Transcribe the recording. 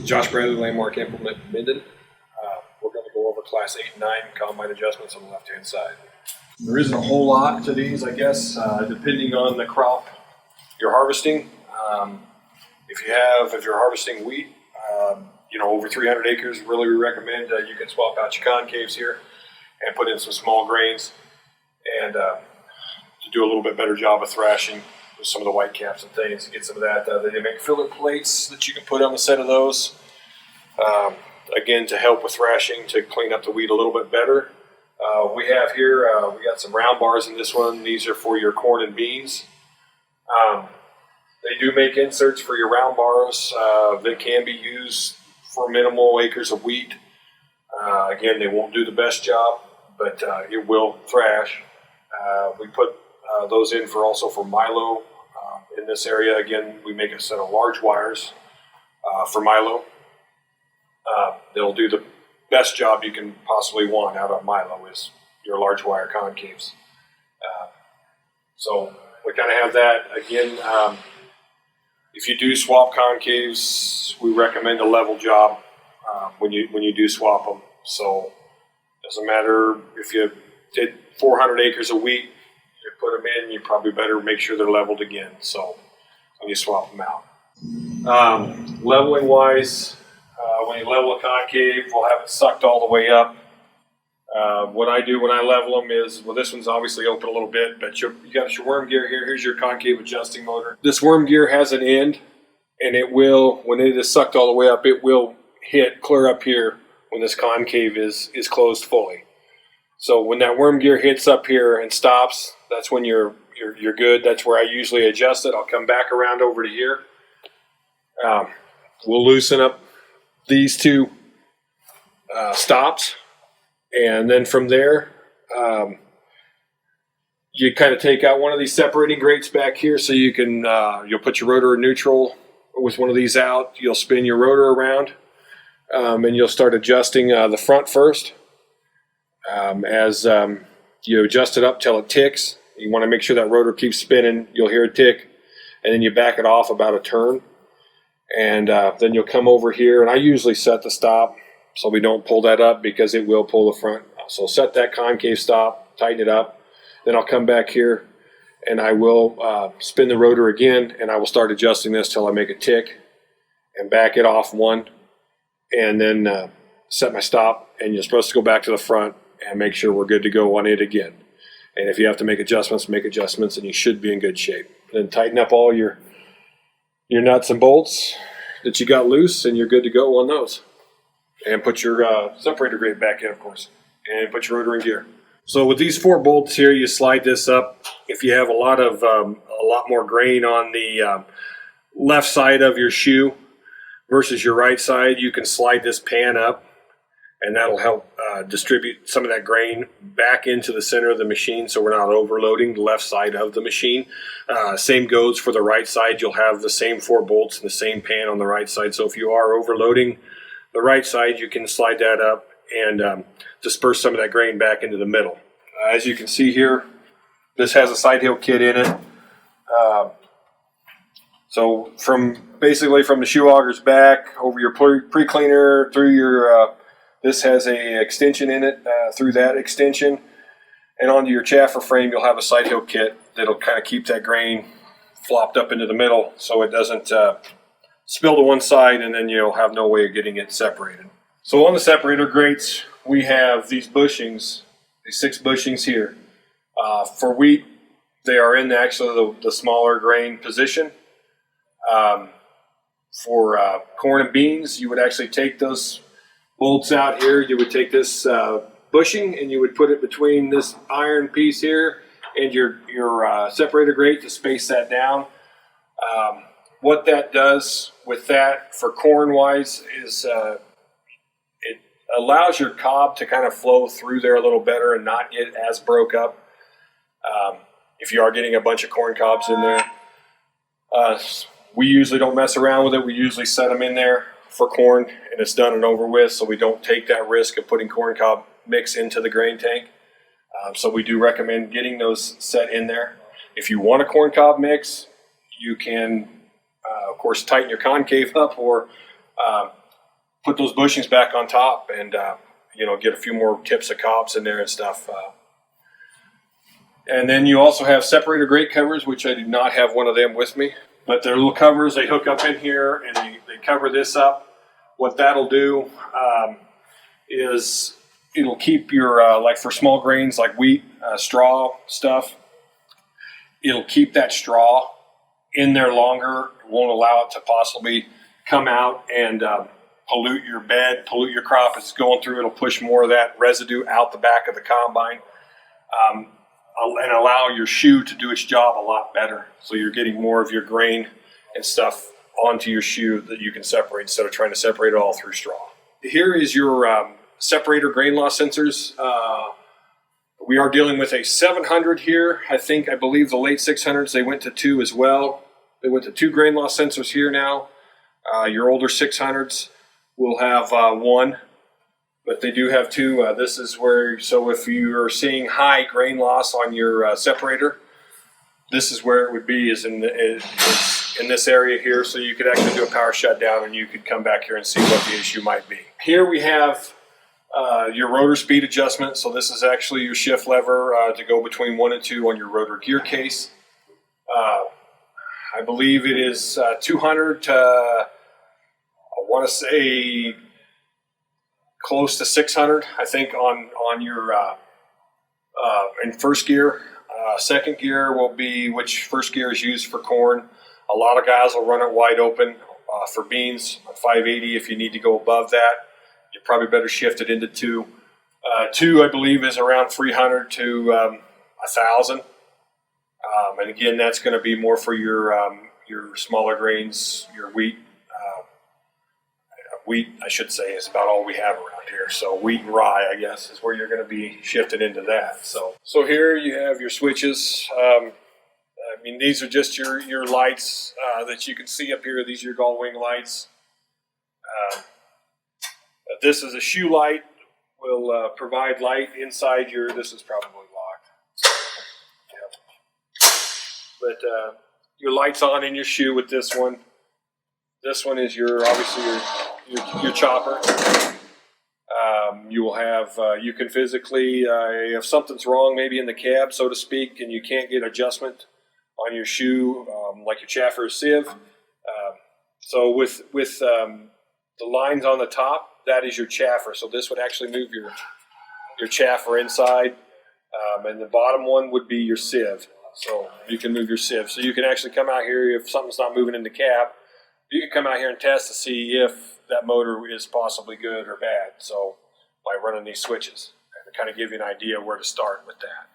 Josh Bradley, Landmark Implement, Minden. We're going to go over Class 8 and 9 combine adjustments on the left-hand side. There isn't a whole lot to these, I guess, depending on the crop you're harvesting. If you're harvesting wheat, over 300 acres, really we recommend you can swap out your concaves here and put in some small grains and to do a little bit better job of thrashing with some of the white caps and things. Get some of that. They make filler plates that you can put on the set of those. Again, to help with thrashing, to clean up the wheat a little bit better. We have here, we got some round bars in this one. These are for your corn and beans. They do make inserts for your round bars that can be used for minimal acres of wheat. Again, they won't do the best job, but it will thrash. We put those in also for milo in this area. Again, we make a set of large wires for milo. They'll do the best job you can possibly want out of milo is your large wire concaves. So we kind of have that. Again, if you do swap concaves, we recommend a level job when you do swap them. So it doesn't matter if you did 400 acres of wheat, you put them in, you probably better make sure they're leveled again. So when you swap them out. Leveling wise, when you level a concave, we'll have it sucked all the way up. What I do when I level them is, well, this one's obviously open a little bit, but you got your worm gear here. Here's your concave adjusting motor. This worm gear has an end, and it will, when it is sucked all the way up, it will hit clear up here when this concave is closed fully. So when that worm gear hits up here and stops, that's when you're good. That's where I usually adjust it. I'll come back around over to here. We'll loosen up these two stops. And then from there, you kind of take out one of these separating grates back here so you can, you'll put your rotor in neutral with one of these out. You'll spin your rotor around and you'll start adjusting the front first. As you adjust it up till it ticks, you want to make sure that rotor keeps spinning. You'll hear it tick, and then you back it off about a turn. And then you'll come over here, and I usually set the stop so we don't pull that up because it will pull the front. So set that concave stop, tighten it up. Then I'll come back here and I will spin the rotor again, and I will start adjusting this till I make a tick and back it off one, and then set my stop, and you're supposed to go back to the front and make sure we're good to go on it again. And if you have to make adjustments, and you should be in good shape. Then tighten up all your nuts and bolts that you got loose, and you're good to go on those. And put your separator grate back in, of course, and put your rotor in gear. So with these 4 bolts here, you slide this up. If you have a lot more grain on the left side of your shoe versus your right side, you can slide this pan up, and that'll help distribute some of that grain back into the center of the machine so we're not overloading the left side of the machine. Same goes for the right side. You'll have the same 4 bolts and the same pan on the right side. So if you are overloading the right side, you can slide that up and disperse some of that grain back into the middle. As you can see here, this has a side hill kit in it. So basically from the shoe augers back over your pre-cleaner through your, this has a extension in it, through that extension, and onto your chaffer frame you'll have a side hill kit that'll kind of keep that grain flopped up into the middle so it doesn't spill to one side, and then you'll have no way of getting it separated. So on the separator grates, we have these bushings, these 6 bushings here. For wheat, they are in actually the smaller grain position. For corn and beans, you would actually take those bolts out here. You would take this bushing and you would put it between this iron piece here and your separator grate to space that down. What that does with that for corn wise is it allows your cob to kind of flow through there a little better and not get as broke up. If you are getting a bunch of corn cobs in there, we usually don't mess around with it. We usually set them in there for corn and it's done and over with, so we don't take that risk of putting corn cob mix into the grain tank. So we do recommend getting those set in there. If you want a corn cob mix, you can of course tighten your concave up or put those bushings back on top and get a few more tips of cops in there and stuff. And then you also have separator grate covers, which I do not have one of them with me. But they're little covers. They hook up in here and they cover this up. What that'll do is it'll keep your, like for small grains like wheat, straw stuff, it'll keep that straw in there longer. It won't allow it to possibly come out and pollute your bed, pollute your crop as it's going through. It'll push more of that residue out the back of the combine. And allow your shoe to do its job a lot better. So you're getting more of your grain and stuff onto your shoe that you can separate instead of trying to separate it all through straw. Here is your separator grain loss sensors. We are dealing with a 700 here. I believe the late 600s, they went to 2 as well. They went to 2 grain loss sensors here now. Your older 600s will have 1. But they do have 2. This is where, so if you are seeing high grain loss on your separator, this is where it would be, is in this area here. So you could actually do a power shutdown and you could come back here and see what the issue might be. Here we have your rotor speed adjustment. So this is actually your shift lever to go between 1 and 2 on your rotor gear case. I believe it is 200 to, I want to say, close to 600, I think, on your in first gear. Second gear will be, which first gear is used for corn. A lot of guys will run it wide open for beans on 580. If you need to go above that, you probably better shift it into 2. 2, I believe, is around 300 to 1,000. And again, that's going to be more for your smaller grains, your wheat. Wheat, I should say, is about all we have around here. So wheat and rye, I guess, is where you're going to be shifted into that. So here you have your switches. I mean, these are just your lights that you can see up here. These are your gull wing lights. This is a shoe light. Will provide light inside your. This is probably locked. Yep. But your light's on in your shoe with this one. This one is obviously your chopper. You will have, you can physically, if something's wrong maybe in the cab, so to speak, and you can't get adjustment on your shoe, like your chaffer or sieve. So with the lines on the top, that is your chaffer. So this would actually move your chaffer inside. And the bottom one would be your sieve. So you can move your sieve. So you can actually come out here if something's not moving in the cab. You can come out here and test to see if that motor is possibly good or bad. So by running these switches, and to kind of give you an idea where to start with that.